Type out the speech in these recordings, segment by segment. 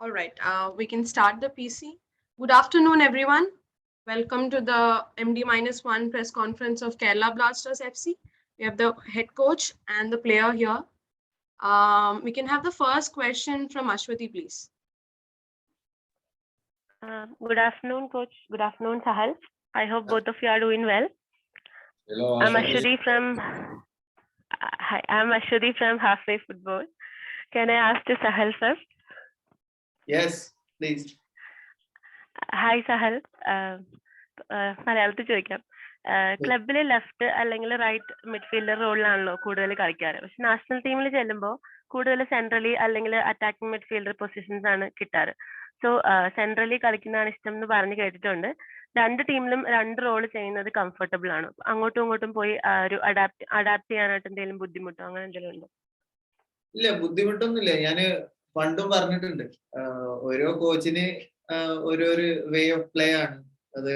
All right, we can start the PC. Good afternoon, everyone. Welcome to the MD-1 press conference of Kerala Blasters FC. We have the head coach and the player here. We can have the first question from Ashwati, please. Good afternoon, coach. Good afternoon, Sahal. I hope both of you are doing well. Hello, I'm Ashwati. Ashwati from Halfway Football. Can I ask to Sahal first? Yes, please. Hi, Sahal. മലയാളത്തിൽ ചോദിക്കാം. ക്ലബിലെ left അല്ലെങ്കിൽ right midfielder റോളിലാണല്ലോ കൂടുതൽ കളിക്കാറ്. പക്ഷെ national ടീമിൽ ചെല്ലുമ്പോൾ കൂടുതൽ centrally അല്ലെങ്കിൽ അറ്റാക്കിംഗ് മിഡ്ഫീൽഡർ പൊസിഷൻസ് ആണ് കിട്ടാറ്. സോ സെൻട്രലി കളിക്കുന്നതാണ് ഇഷ്ടം എന്ന് പറഞ്ഞു കേട്ടിട്ടുണ്ട്. രണ്ട് ടീമിലും രണ്ട് റോൾ ചെയ്യുന്നത് കംഫർട്ടബിൾ ആണ്. അങ്ങോട്ടും ഇങ്ങോട്ടും പോയി ഒരു അഡാപ്റ്റ് ചെയ്യാനായിട്ട് എന്തെങ്കിലും ബുദ്ധിമുട്ടോ അങ്ങനെ എന്തെങ്കിലും ഉണ്ടോ? ഇല്ല, ബുദ്ധിമുട്ടൊന്നുമില്ല. ഞാന് പണ്ടും പറഞ്ഞിട്ടുണ്ട്, ഓരോ കോച്ചിന് ഓരോരു വേ ഓഫ് പ്ലേ ആണ്. അത്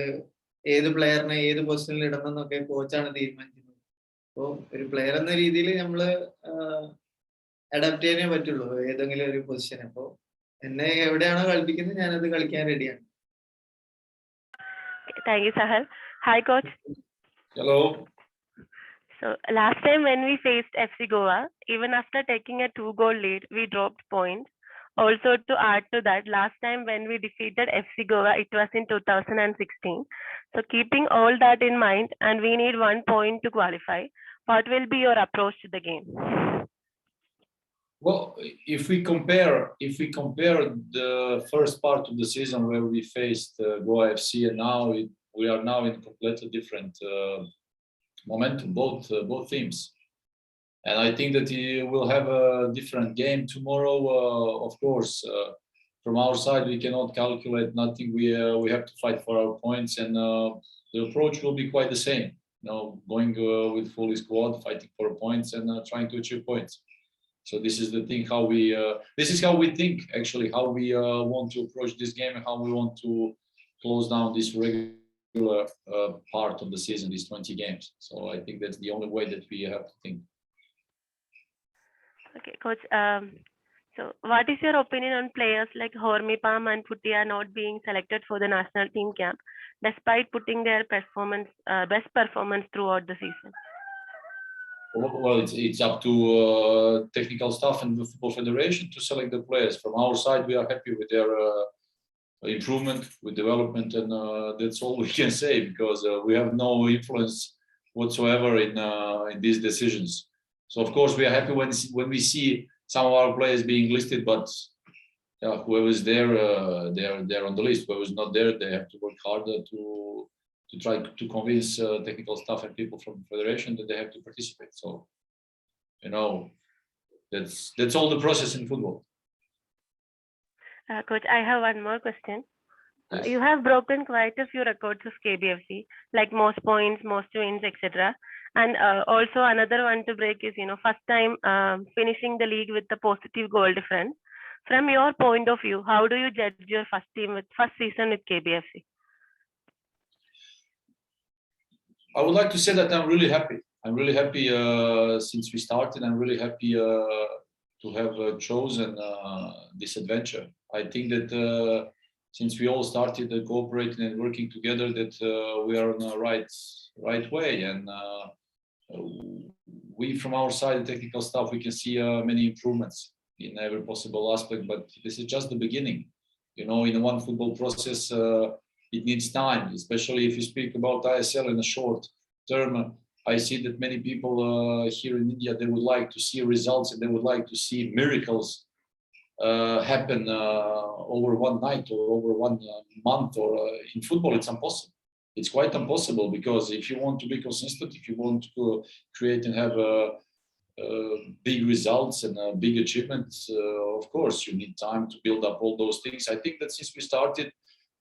ഏത് പ്ലെയറിനെ ഏത് പൊസിഷനിൽ ഇടണം എന്നൊക്കെ കോച്ചാണ് തീരുമാനിക്കുന്നത്. അപ്പോൾ ഒരു പ്ലെയർ എന്ന രീതിയിൽ നമ്മള് അഡാപ്റ്റ് ചെയ്യാനേ പറ്റുള്ളൂ ഏതെങ്കിലും ഒരു പൊസിഷൻ. അപ്പോൾ എന്നെ എവിടെയാണോ കളിപ്പിക്കുന്നത് ഞാനത് കളിക്കാൻ റെഡിയാണ്. Thank you, Sahal. Hi, coach. Hello. So last time when we faced FC Goa, even after taking a 2-goal lead, we dropped points. Also, to add to that, last time when we defeated FC Goa, it was in 2016. So keeping all that in mind, and we need 1 point to qualify, what will be your approach to the game? Well, if we compare the first part of the season where we faced Goa FC, and now we are now in completely different momentum, both teams, and I think that we will have a different game tomorrow. Of course, from our side we cannot calculate nothing. We have to fight for our points, and the approach will be quite the same. Going with full squad, fighting for points, and trying to achieve points. So this is the thing. This is how we think actually. How we want to approach this game, and how we want to close down this regular part of the season, these 20 games. So I think that's the only way that we have to think. Okay, coach. So what is your opinion on players like Hormipam and Puttia not being selected for the national team camp, despite putting their best performance throughout the season? Well, it's up to technical staff and the Football Federation to select the players. From our side, we are happy with their improvement, with development, and that's all we can say, because we have no influence whatsoever in these decisions. So of course we are happy when we see some of our players being listed, but whoever is there, they're on the list. Whoever is not there, they have to work harder to try to convince technical staff and people from the federation that they have to participate. So, that's all the process in football. Coach, I have one more question. Yes. You have broken quite a few records of KBFC, like most points, most wins, etc. And also another one to break is, first time finishing the league with a positive goal difference. From your point of view, how do you judge your first season with KBFC? I would like to say that I'm really happy. I'm really happy since we started. I'm really happy to have chosen this adventure. I think that since we all started cooperating and working together, that we are on the right way. And we, from our side, the technical staff, we can see many improvements in every possible aspect. But this is just the beginning. In one football process, it needs time, especially if you speak about ISL in a short term. I see that many people here in India, they would like to see results, and they would like to see miracles happen over one night or over 1 month. Or in football, it's impossible. It's quite impossible, because if you want to be consistent, if you want to create and have big results and big achievements, of course, you need time to build up all those things. I think that since we started,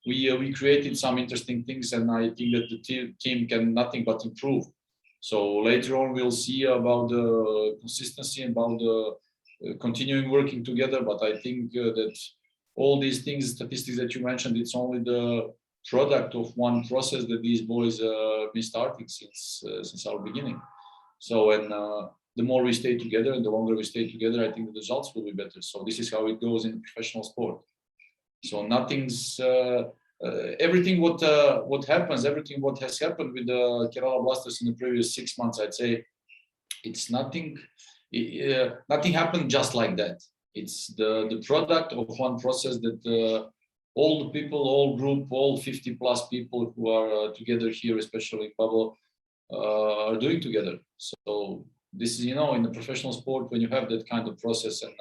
we created some interesting things, and I think that the team can nothing but improve. So later on, we'll see about the consistency, about the continuing working together. But I think that all these things, statistics that you mentioned, it's only the product of one process that these boys been starting since our beginning. So, and the more we stay together and the longer we stay together, I think the results will be better. So this is how it goes in professional sport. So nothing's everything what happens, everything what has happened with the KeralaBlasters in the previous 6 months, I'd say it's nothing. Nothing happened just like that. It's the product of one process that all the people, all group, all 50 plus people who are together here, especially Pablo, are doing together. So this is, in the professional sport, when you have that kind of process and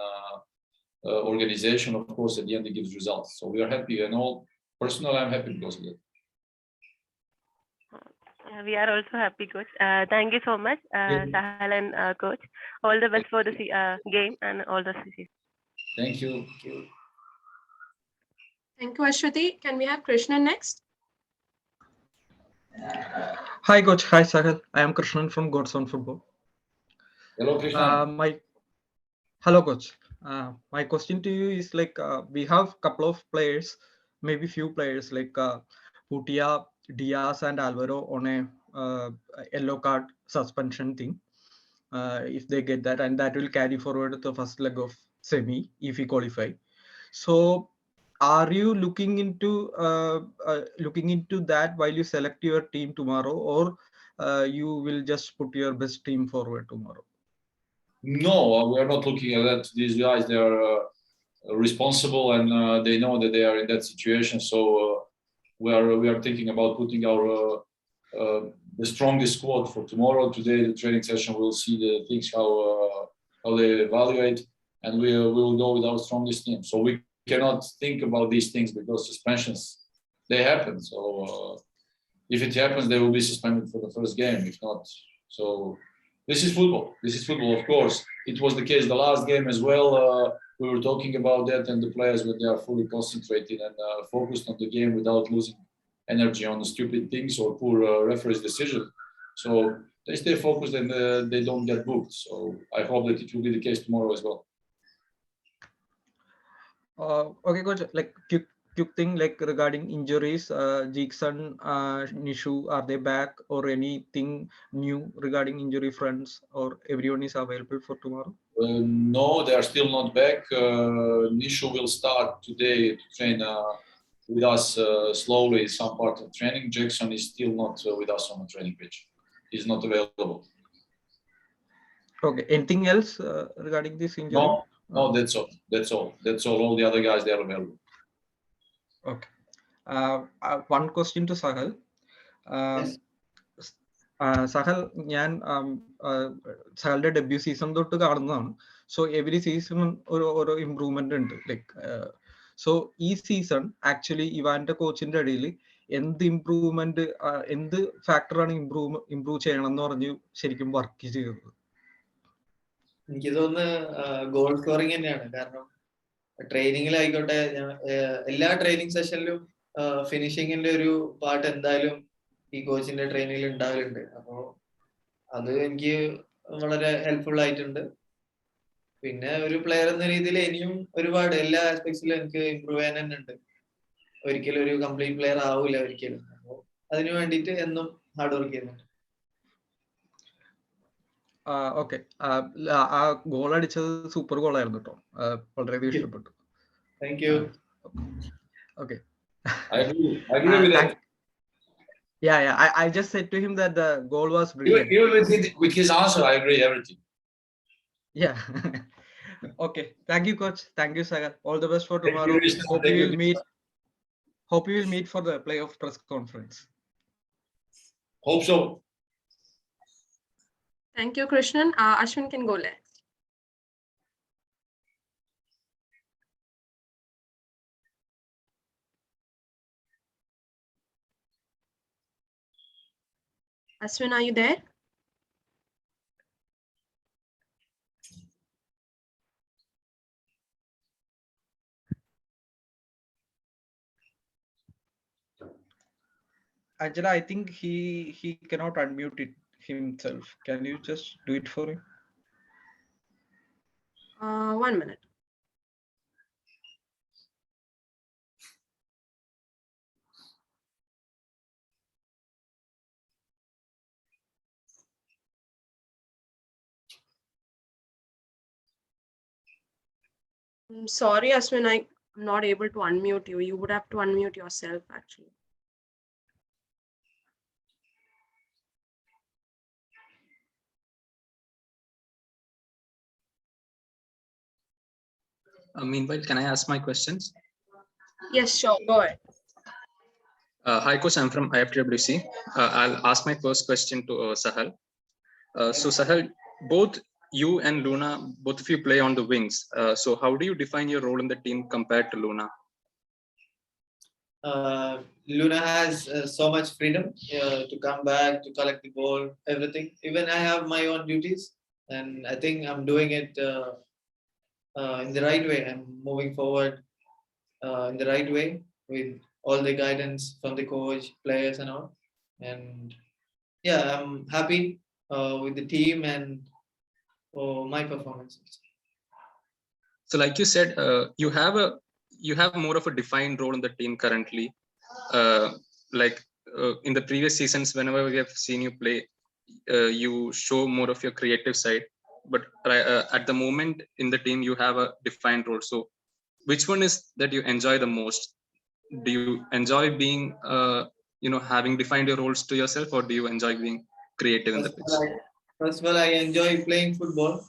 organization, of course, at the end it gives results. So we are happy, and all personally, I'm happy because of that. We are also happy, coach. Thank you so much, Sahal and coach. All the best for the game and all the season. Thank you. Thank you, Ashwati. Can we have Krishnan next? Hi, coach. Hi, Sahal. I am Krishnan from God's Own Football. Hello, Krishna. Hello, coach. My question to you is like we have couple of players, maybe few players like Putia, Diaz, and Alvaro on a yellow card suspension thing. If they get that, and that will carry forward the first leg of semi if we qualify. So, are you looking into that while you select your team tomorrow, or you will just put your best team forward tomorrow? No, we are not looking at that. These guys, they are responsible, and they know that they are in that situation. So we are thinking about putting our the strongest squad for tomorrow. Today, the training session, we'll see the things how they evaluate, and we will go with our strongest team. So we cannot think about these things because suspensions, they happen. So if it happens, they will be suspended for the first game. If not, so this is football. This is football, of course. It was the case the last game as well. We were talking about that, and the players, when they are fully concentrated and focused on the game without losing energy on the stupid things or poor referee's decision. So they stay focused and they don't get booked. So I hope that it will be the case tomorrow as well. Okay, coach. Like quick thing, like regarding injuries, Jackson, Nishu, are they back, or anything new regarding injury fronts, or everyone is available for tomorrow? No, they are still not back. Nishu will start today to train with us slowly, some part of training. Jackson is still not with us on the training pitch. He's not available. Okay. Anything else regarding this injury? No, that's all. That's all. That's all. All the other guys, they are available. Okay. One question to Sahal. Yes. Sahal, ഞാൻ സഹലിന്റെ debut season തൊട്ട് കാണുന്നതാണ്. So every season ഓരോ improvement ഉണ്ട്. So ഈ season actually ഇവാന്റെ കോച്ചിന്റെ ഇടയിൽ എന്ത് improvement, എന്ത് ഫാക്ടറാണ് ഇമ്പ്രൂവ് ചെയ്യണം എന്ന് പറഞ്ഞ് ശരിക്കും വർക്ക് ചെയ്തത്? എനിക്ക് തോന്നുന്നു ഗോൾ സ്കോറിങ് തന്നെയാണ്. കാരണം ട്രെയിനിങ്ങിലായിക്കോട്ടെ, എല്ലാ ട്രെയിനിങ് സെഷനിലും ഫിനിഷിങ്ങിന്റെ ഒരു പാർട്ട് എന്തായാലും ഈ കോച്ചിന്റെ ട്രെയിനിങ്ങിൽ ഉണ്ടാവലുണ്ട്. അപ്പോ അത് എനിക്ക് വളരെ ഹെൽപ്ഫുൾ ആയിട്ടുണ്ട്. പിന്നെ ഒരു പ്ലെയർ എന്ന രീതിയിൽ ഇനിയും ഒരുപാട് എല്ലാ ആസ്പെക്ട്സിലും എനിക്ക് ഇമ്പ്രൂവ് ചെയ്യാൻ തന്നെ ഉണ്ട്. ഒരിക്കലും ഒരു കംപ്ലീറ്റ് പ്ലെയർ ആവില്ല ഒരിക്കലും. അപ്പോൾ അതിനു വേണ്ടിയിട്ട് എന്നും ഹാർഡ് വർക്ക് ചെയ്യുന്നുണ്ട്. ഓക്കെ. ആ ഗോൾ അടിച്ചത് സൂപ്പർ ഗോളായിരുന്നു കേട്ടോ. വളരെയധികം ഇഷ്ടപ്പെട്ടു. Thank you. Okay. I agree with that. Yeah. I just said to him that the goal was brilliant. Even with his answer, I agree everything. Yeah. Okay. Thank you, coach. Thank you, Sagar. All the best for tomorrow. Hope you will meet for the playoff press conference. Hope so. Thank you, Krishnan. Ashwin can go next. Ashwin, are you there? Angela, I think he cannot unmute it himself. Can you just do it for him? 1 minute. I'm sorry, Ashwin, I'm not able to unmute you. You would have to unmute yourself actually. Meanwhile, can I ask my questions? Yes, sure. Go ahead. Hi, Coach. I'm from IFWC. I'll ask my first question to Sahal. So, Sahal, both you and Luna, both of you play on the wings. So, how do you define your role in the team compared to Luna? Luna has so much freedom to come back, to collect the ball, everything. Even I have my own duties, and I think I'm doing it in the right way. I'm moving forward in the right way with all the guidance from the coach, players, and all. And yeah, I'm happy with the team and my performances. So, like you said, you have more of a defined role in the team currently. In the previous seasons, whenever we have seen you play, you show more of your creative side. But at the moment in the team, you have a defined role. So, which one is that you enjoy the most? Do you enjoy being, having defined your roles to yourself, or do you enjoy being creative in the pitch? First of all, I enjoy playing football,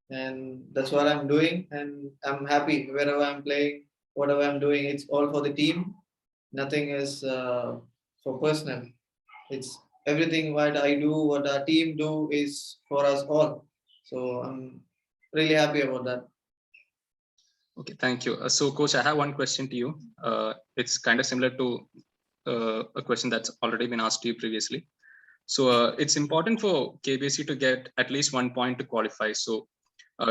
and that's what I'm doing. And I'm happy wherever I'm playing, whatever I'm doing. It's all for the team. Nothing is for personal. It's everything what I do, what our team do is for us all. So I'm really happy about that. Okay, thank you. So, Coach, I have one question to you. It's kind of similar to a question that's already been asked to you previously. So, it's important for KBFC to get at least 1 point to qualify. So,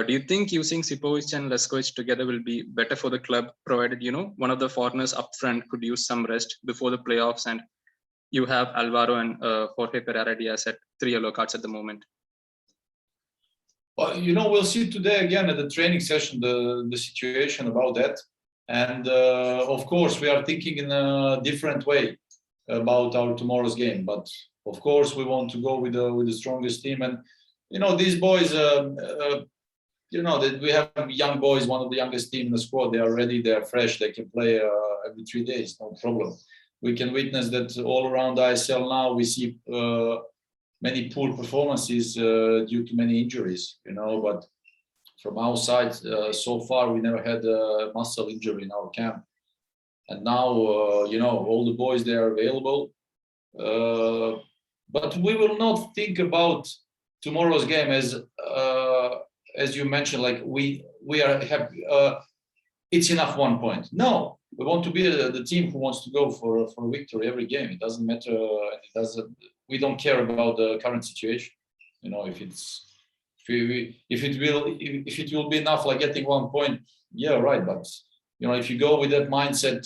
do you think using Sipovic and Leskovic together will be better for the club, provided, one of the foreigners up front could use some rest before the playoffs, and you have Alvaro and Jorge Pereira Diaz at 3 yellow cards at the moment? Well, we'll see today again at the training session the situation about that, and of course we are thinking in a different way about our tomorrow's game. But of course we want to go with the strongest team, and these boys, that we have young boys, one of the youngest team in the squad. They are ready, they are fresh, they can play every 3 days, no problem. We can witness that all around ISL now. We see many poor performances due to many injuries, but from our side, so far we never had a muscle injury in our camp. And now, all the boys, they are available. But we will not think about tomorrow's game as you mentioned, like we are happy. It's enough 1 point. No, we want to be the team who wants to go for a victory every game. It doesn't matter. We don't care about the current situation. If it will be enough, like getting 1 point, yeah, right. But if you go with that mindset,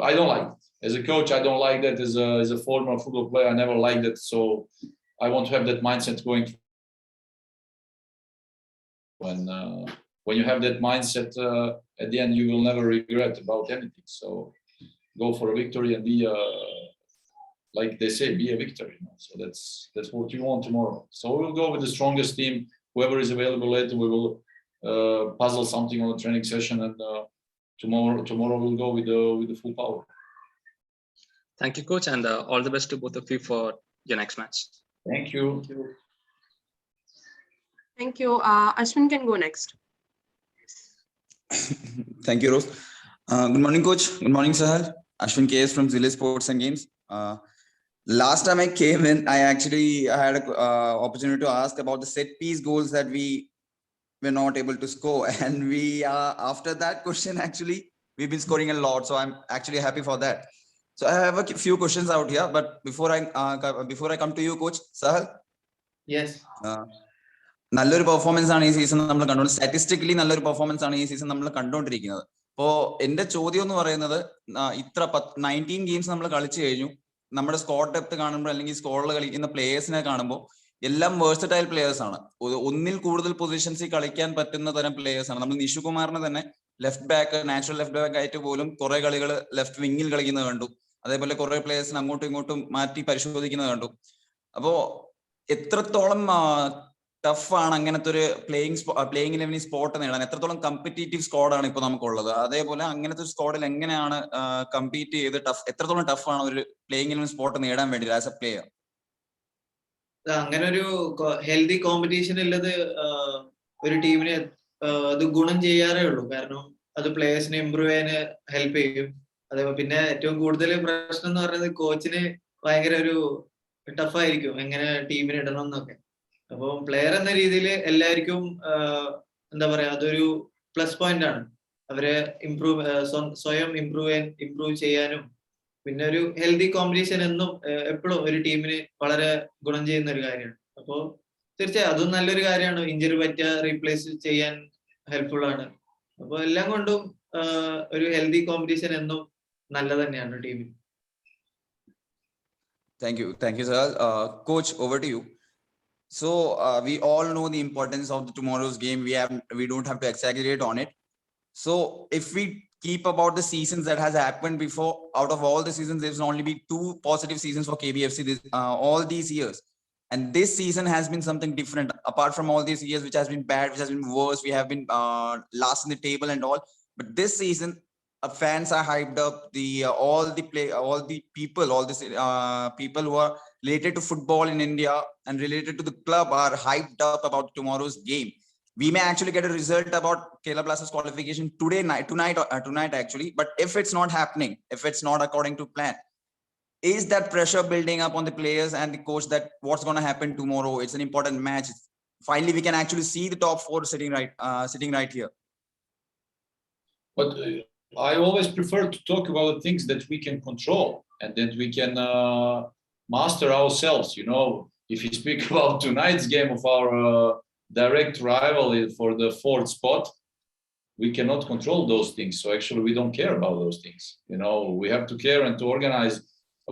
I don't like it. As a coach, I don't like that. As a former football player, I never liked that. So I want to have that mindset going. When you have that mindset, at the end you will never regret about anything. So go for a victory and be like they say, be a victor. So that's what you want tomorrow. So we'll go with the strongest team. Whoever is available later, we will puzzle something on the training session, and tomorrow we'll go with the full power. Thank you, Coach, and all the best to both of you for your next match. Thank you. Thank you. Ashwin can go next. Thank you, Rose. Good morning, Coach. Good morning, Sahal. Ashwin KS from Zile Sports and Games. Last time I came in, I actually had an opportunity to ask about the set piece goals that we were not able to score. And after that question, actually, we've been scoring a lot. So I'm actually happy for that. So I have a few questions out here. But before I come to you, Coach, Sahal. Yes. നല്ലൊരു performance ആണ് ഈ season നമ്മൾ കണ്ടു, statistically നല്ലൊരു performance ആണ് ഈ season നമ്മൾ കണ്ടുകൊണ്ടിരിക്കുന്നത്. അപ്പോ എന്റെ ചോദ്യം എന്ന് പറയുന്നത്, ഇത്ര 19 ഗെയിംസ് നമ്മൾ കളിച്ചു കഴിഞ്ഞു. നമ്മുടെ സ്ക്വാഡ് ഡെപ്ത് കാണുമ്പോൾ അല്ലെങ്കിൽ സ്ക്വാഡിൽ കളിക്കുന്ന പ്ലേയേഴ്സിനെ കാണുമ്പോൾ എല്ലാം വേഴ്സറ്റൈൽ പ്ലേയേഴ്സ് ആണ്. ഒന്നിൽ കൂടുതൽ പൊസിഷൻസിൽ കളിക്കാൻ പറ്റുന്ന തരം പ്ലേയേഴ്സ് ആണ്. നമ്മൾ നിഷുകുമാറിനെ തന്നെ left back, natural left back ആയിട്ട് പോലും കുറെ കളികൾ ലെഫ്റ്റ് വിങ്ങിൽ കളിക്കുന്നത് കണ്ടു. അതേപോലെ കുറെ പ്ലേയേഴ്സിനെ അങ്ങോട്ടും ഇങ്ങോട്ടും മാറ്റി പരിശോധിക്കുന്നത് കണ്ടു. അപ്പോ എത്രത്തോളം ടഫാണ് അങ്ങനത്തെ ഒരു പ്ലേയിങ് ലെവലിൽ സ്പോട്ട് നേടാൻ? എത്രത്തോളം കമ്പറ്റീറ്റീവ് സ്ക്വാഡാണ് ഇപ്പൊ നമുക്കുള്ളത്? അതേപോലെ അങ്ങനത്തെ ഒരു സ്ക്വാഡിൽ എങ്ങനെയാണ് കമ്പീറ്റ് ചെയ്ത് എത്രത്തോളം ടഫാണ് ഒരു പ്ലേയിങ് ലെവലിൽ സ്പോട്ട് നേടാൻ വേണ്ടി ആസ് എ പ്ലെയർ? അങ്ങനെ ഒരു ഹെൽത്തി കോമ്പറ്റീഷൻ ഉള്ളത് ഒരു ടീമിന് അത് ഗുണം ചെയ്യാറേ ഉള്ളൂ. കാരണം അത് പ്ലേയേഴ്സിനെ ഇമ്പ്രൂവ് ചെയ്യാൻ ഹെൽപ്പ് ചെയ്യും. അതേപോലെ പിന്നെ ഏറ്റവും കൂടുതൽ പ്രശ്നം എന്ന് പറയുന്നത് കോച്ചിന് ഭയങ്കര ഒരു ടഫായിരിക്കും എങ്ങനെ ടീമിന് ഇടണം എന്നൊക്കെ. അപ്പോൾ പ്ലെയർ എന്ന രീതിയിൽ എല്ലാവർക്കും എന്താ പറയാ, അതൊരു പ്ലസ് പോയിന്റ് ആണ്. അവരെ സ്വയം ഇമ്പ്രൂവ് ചെയ്യാനും പിന്നെ ഒരു ഹെൽത്തി കോമ്പറ്റീഷൻ എന്നും എപ്പോഴും ഒരു ടീമിന് വളരെ ഗുണം ചെയ്യുന്ന ഒരു കാര്യമാണ്. അപ്പോൾ തീർച്ചയായും അതും നല്ലൊരു കാര്യമാണ്. ഇഞ്ചുറി പറ്റിയ റീപ്ലേസ് ചെയ്യാൻ ഹെൽപ്ഫുൾ ആണ്. അപ്പോൾ എല്ലാം കൊണ്ടും ഒരു ഹെൽത്തി കോമ്പറ്റീഷൻ എന്നും നല്ലത് തന്നെയാണ് ടീമിന്. Thank you, sir. Coach, over to you. So we all know the importance of tomorrow's game. We don't have to exaggerate on it. So if we keep about the seasons that has happened before, out of all the seasons, there's only been 2 positive seasons for KBFC all these years. And this season has been something different. Apart from all these years, which has been bad, which has been worse, we have been last in the table and all. But this season, fans are hyped up. All the people who are related to football in India and related to the club are hyped up about tomorrow's game. We may actually get a result about KeralaBlasters qualification tonight actually. But if it's not happening, if it's not according to plan, is that pressure building up on the players and the coach that what's going to happen tomorrow? It's an important match. Finally, we can actually see the top 4 sitting right here. But I always prefer to talk about the things that we can control and that we can master ourselves. You know, if you speak about tonight's game of our direct rival for the 4th spot, we cannot control those things. So actually, we don't care about those things. You know, we have to care and to organize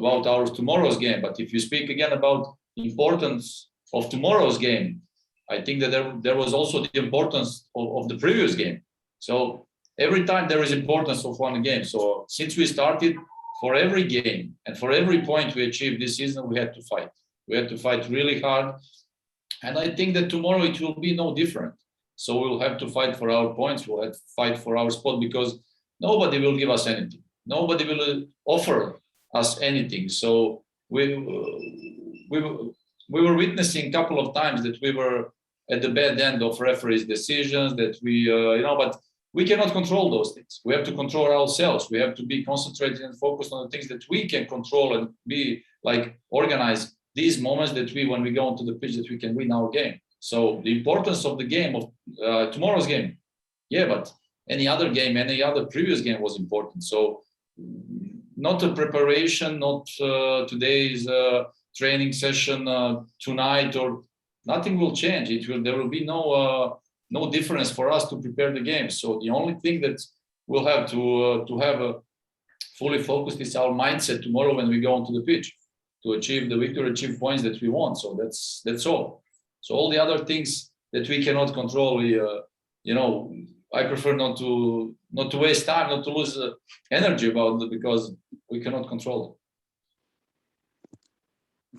about our tomorrow's game. But if you speak again about importance of tomorrow's game, I think that there was also the importance of the previous game. So every time there is importance of one game. So since we started, for every game and for every point we achieved this season, we had to fight. We had to fight really hard. And I think that tomorrow it will be no different. So we'll have to fight for our points. We'll have to fight for our spot because nobody will give us anything. Nobody will offer us anything. So we were witnessing a couple of times that we were at the bad end of referees' decisions, that we, but we cannot control those things. We have to control ourselves. We have to be concentrated and focused on the things that we can control and be like organize these moments that when we go onto the pitch, that we can win our game. So the importance of the game, of tomorrow's game, yeah, but any other game, any other previous game was important. So not a preparation, not today's training session tonight, or nothing will change. There will be no difference for us to prepare the game. So the only thing that we'll have to have fully focused is our mindset tomorrow when we go onto the pitch to achieve the victory, achieve points that we want. So that's all. So all the other things that we cannot control, I prefer not to waste time, not to lose energy about it because we cannot control it.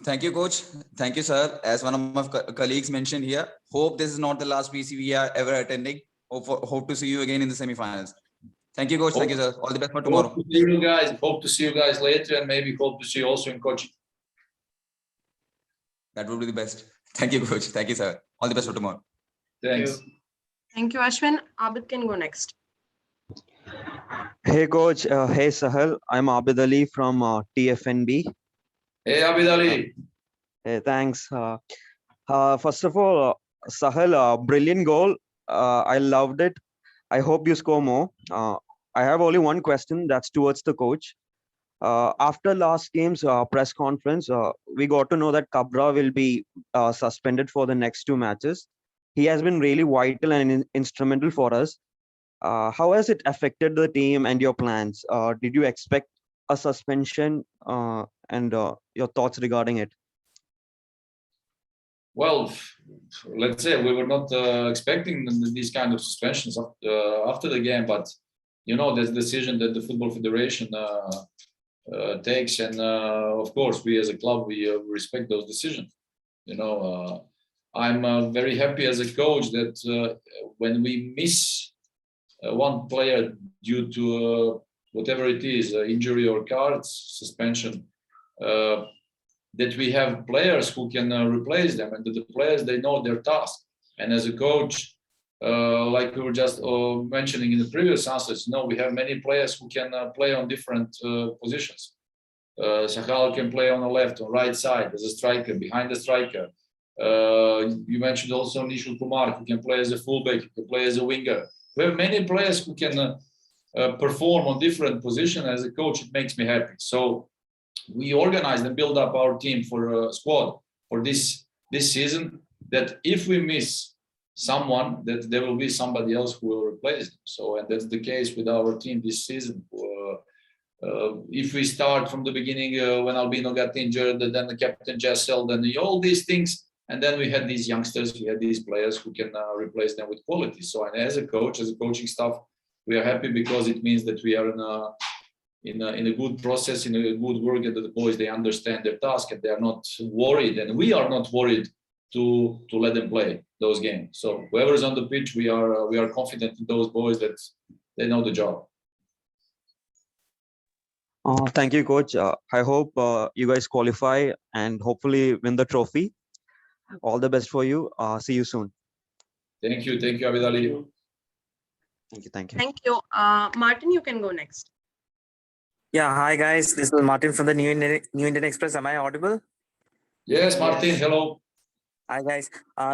Thank you, coach. Thank you, sir. As one of my colleagues mentioned here, hope this is not the last PC we are ever attending. Hope to see you again in the semi-finals. Thank you, coach. Thank you, sir. All the best for tomorrow. Hope to see you guys later, and maybe hope to see you also in coaching. That would be the best. Thank you, coach. Thank you, sir. All the best for tomorrow. Thanks. Thank you, Ashwin. Abid can go next. Hey, coach. Hey, Sahal. I'm Abid Ali from TFNB. Hey, Abid Ali. Hey, thanks. First of all, Sahal, brilliant goal. I loved it. I hope you score more. I have only one question. That's towards the coach. After last game's press conference, we got to know that Cabra will be suspended for the next 2 matches. He has been really vital and instrumental for us. How has it affected the team and your plans? Did you expect a suspension and your thoughts regarding it? Well, let's say we were not expecting these kind of suspensions after the game, but there's a decision that the Football Federation takes, and of course we as a club we respect those decisions. I'm very happy as a coach that when we miss one player due to whatever it is, injury or cards, suspension, that we have players who can replace them, and that the players, they know their task. And as a coach, like we were just mentioning in the previous answers, we have many players who can play on different positions. Sahal can play on the left or right side as a striker, behind the striker. You mentioned also Nishul Kumar, who can play as a fullback, who can play as a winger. We have many players who can perform on different positions. As a coach, it makes me happy. So we organized and build up our team for squad for this season, that if we miss someone, that there will be somebody else who will replace them. So, and that's the case with our team this season. If we start from the beginning when Albino got injured, then the captain Jessel, then all these things, and then we had these youngsters, we had these players who can replace them with quality. So, and as a coach, as a coaching staff, we are happy because it means that we are in a good process, in a good work, and that the boys, they understand their task and they are not worried, and we are not worried to let them play those games. So whoever is on the pitch, we are confident in those boys that they know the job. Thank you, Coach. I hope you guys qualify and hopefully win the trophy. All the best for you. See you soon. Thank you, Abidali. Thank you, thank you. Thank you. Martin, you can go next. Yeah, hi guys. This is Martin from the New Indian Express. Am I audible? Yes, Martin. Hello. Hi guys.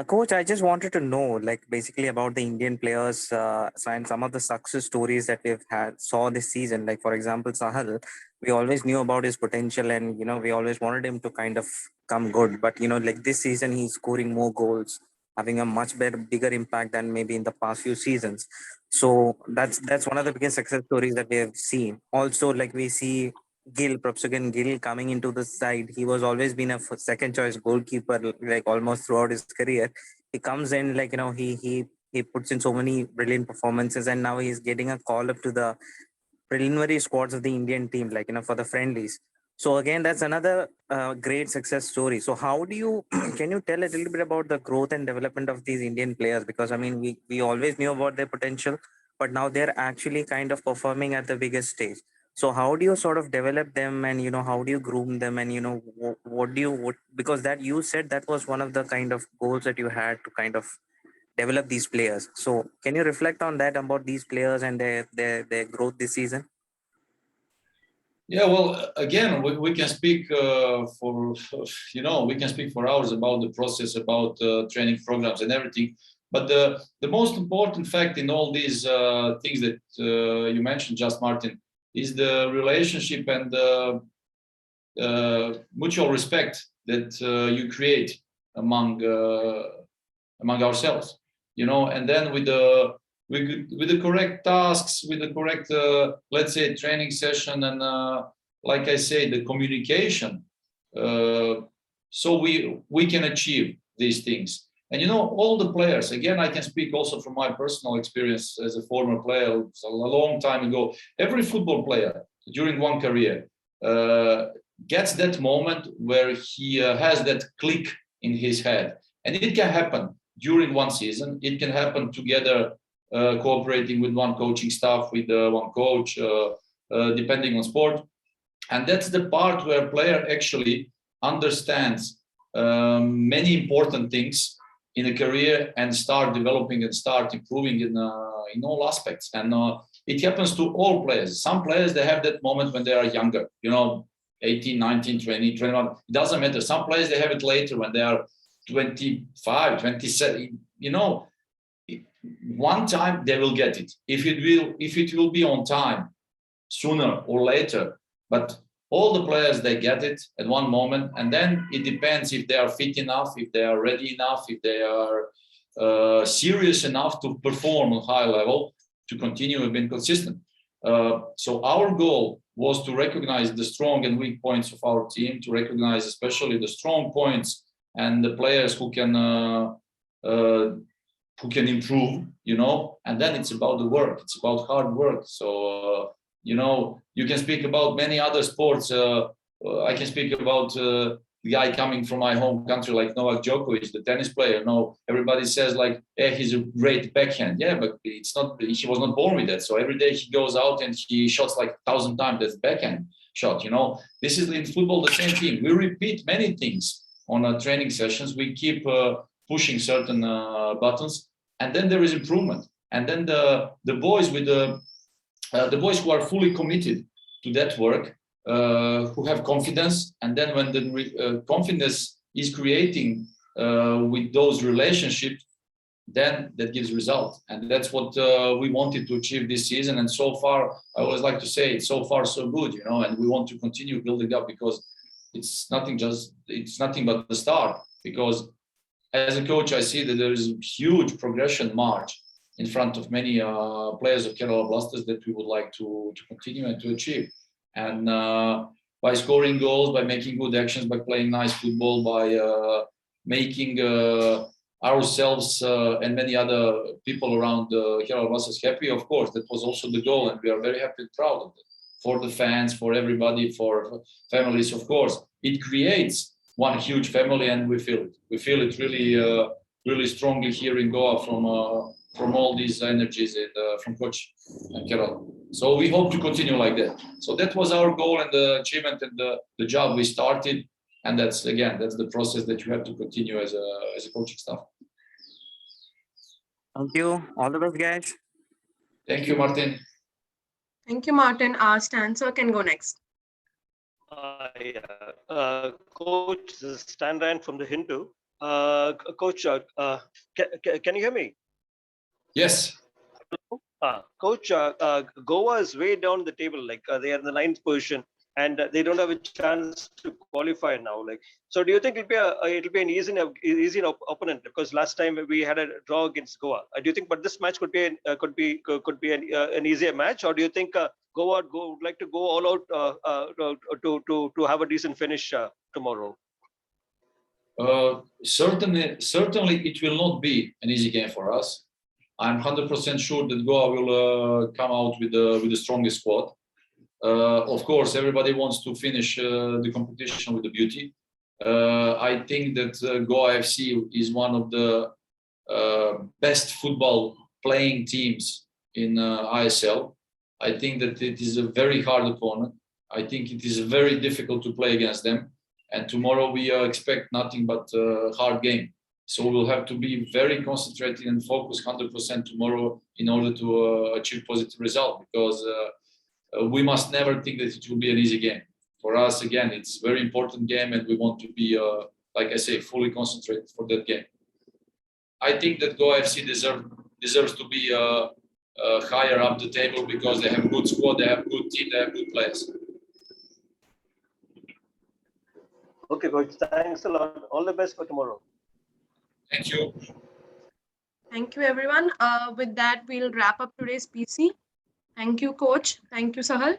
Coach, I just wanted to know, like, basically about the Indian players and some of the success stories that we've saw this season. Like, for example, Sahal, we always knew about his potential, and we always wanted him to kind of come good. But like this season, he's scoring more goals, having a much bigger impact than maybe in the past few seasons. So that's one of the biggest success stories that we have seen. Also, like, we see Professor Gill coming into the side. He was always been a second choice goalkeeper, like almost throughout his career. He comes in, like, he puts in so many brilliant performances, and now he's getting a call up to the preliminary squads of the Indian team, like, for the friendlies. So again, that's another great success story. So how do you, can you tell a little bit about the growth and development of these Indian players? Because I mean, we always knew about their potential, but now they're actually kind of performing at the biggest stage. So how do you sort of develop them, and how do you groom them, and what do you because that you said that was one of the kind of goals that you had to kind of develop these players. So can you reflect on that, about these players and their growth this season? Yeah, well, again, we can speak we can speak for hours about the process, about training programs and everything. But the most important fact in all these things that you mentioned, just Martin, is the relationship and mutual respect that you create among ourselves, and then with the correct tasks, with the correct let's say training session, and like I say, the communication, so we can achieve these things. And all the players, again, I can speak also from my personal experience as a former player a long time ago. Every football player during one career gets that moment where he has that click in his head. And it can happen during one season. It can happen together, cooperating with one coaching staff, with one coach, depending on sport. And that's the part where player actually understands many important things in a career and start developing and start improving in all aspects. And it happens to all players. Some players, they have that moment when they are younger, 18, 19, 20, 21. It doesn't matter. Some players, they have it later when they are 25, 27. One time they will get it. If it will be on time, sooner or later. But all the players, they get it at one moment, and then it depends if they are fit enough, if they are ready enough, if they are serious enough to perform on high level, to continue and be consistent. So our goal was to recognize the strong and weak points of our team, to recognize especially the strong points and the players who can improve, and then it's about the work, it's about hard work. So you can speak about many other sports. I can speak about the guy coming from my home country like Novak Djokovic, the tennis player. No, everybody says like, hey, he's a great backhand. Yeah, but it's not. He was not born with that. So every day he goes out and he shots like 1,000 times. That's backhand shot. This is in football the same thing. We repeat many things on our training sessions. We keep pushing certain buttons, and then there is improvement. And then the boys with the boys who are fully committed to that work, who have confidence, and then when the confidence is creating with those relationships, then that gives result. And that's what we wanted to achieve this season. And so far, I always like to say, it's so far so good, and we want to continue building up, because it's nothing but the start. Because as a coach, I see that there is a huge progression march in front of many players of KeralaBlasters that we would like to continue and to achieve. And by scoring goals, by making good actions, by playing nice football, by making ourselves and many other people around KeralaBlasters happy, of course, that was also the goal, and we are very happy and proud of it. For the fans, for everybody, for families, of course. It creates one huge family, and we feel it. We feel it really strongly here in Goa from all these energies from Coach Kerala. So we hope to continue like that. So that was our goal and the achievement and the job we started. And that's the process that you have to continue as a coaching staff. Thank you. All the best, guys. Thank you, Martin. Thank you, Martin. Our Stancer can go next. Coach, this is Stan Ryan from the Hindu. Coach, can you hear me? Yes. Coach, Goa is way down the table. Like they are in the 9th position, and they don't have a chance to qualify now. So do you think it'll be an easy opponent? Because last time we had a draw against Goa. Do you think? But this match could be an easier match, or do you think Goa would like to go all out to have a decent finish tomorrow? Certainly, it will not be an easy game for us. I'm 100% sure that Goa will come out with the strongest squad. Of course, everybody wants to finish the competition with the beauty. I think that Goa FC is one of the best football playing teams in ISL. I think that it is a very hard opponent. I think it is very difficult to play against them. And tomorrow we expect nothing but a hard game. So we'll have to be very concentrated and focused 100% tomorrow in order to achieve positive result, because we must never think that it will be an easy game. For us, again, it's a very important game, and we want to be, like I say, fully concentrated for that game. I think that Goa FC deserves to be higher up the table, because they have good squad, they have good team, they have good players. Okay, Coach. Thanks a lot. All the best for tomorrow. Thank you. Thank you, everyone. With that, we'll wrap up today's PC. Thank you, Coach. Thank you, Sahal.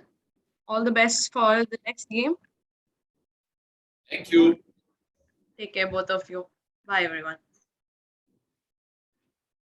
All the best for the next game. Thank you. Take care, both of you. Bye, everyone.